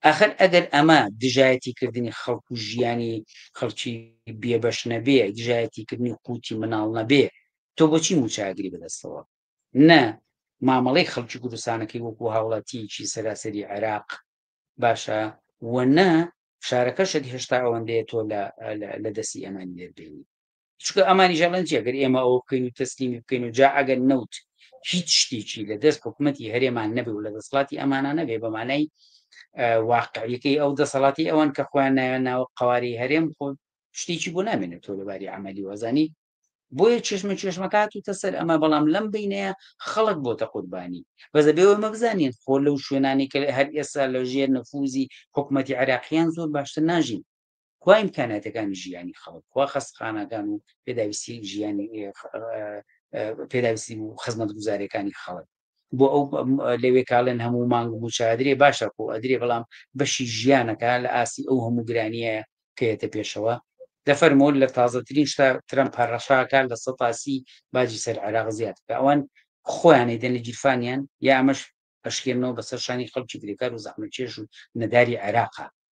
ئاخر ئەگەر ئەمە دژایەتیکردنی خەڵک و ژیانی خەڵکی بێبەش نەبێ، دژایەتیکردنی قوتی مناڵ نەبێ، تۆ بۆچی موچاگری بەدەستەوە؟ نە مامەڵەی خەڵکی کوردستانەکەی وەکو هاوڵاتیەکی سەراسەری عێراق باشە، وەنا شارەکەشت هێشتا ئەوەندەیە تۆ لە دەستی ئەمانی دەربێنی. چکە ئەمانی ژەڵەن جێگەر ئێمە ئەوە بکەین و تەسلیمی بکەین و جا ئەگەر نەوت هیچ شتێکی لە دەست حکوومەتی هەرێمان نەبێ و لە دەسەڵاتی ئەمانە نەبێ بەمانای واقعیەکەی ئەو دەسەڵاتی ئەوەن کە خۆیان ناوە قەواری هەرێم خۆ شتێکی بۆ نامێنێت تۆ لەباری عملی وەزانی بۆیە چێشمەکات و تەسەر ئەمە بەڵام لەم بینەیە خەڵک بۆتە قوربانی بەزە بێەوە مە بزانین خۆ لەو شوێنانی کە هەر ئێستا لە ژێر نەفوزی حکوومەتی عێراقییان زۆر باشتر ناژین کوا ئیمکاناتەکانی ژیانی خەڵک کوا خەستخانەکان و پێداویستی ژیانی پێداویستی و خزمەت گوزارەکانی خەڵک بۆ ئەو لەوێ کاڵێن هەموو مانگ بوو چادرێ باشە بۆ ئەدرێ بەڵام بەشی ژیانەکە لە ئاسی ئەو هەموو گرانیە کەیەتە پێشەوە دەفەرمۆن لە تازەترین شتا ترەمپ هەڕەشاکە لە سەتاسی باجی سەر عێراق زیادکە ئەوان خۆیانەی دەن لە گیرفانیان یا ئەمەش ئەشکێنەوە بەسەر شانی خەڵکی برێکار و زەحمەتکێش و نەداری عێراقا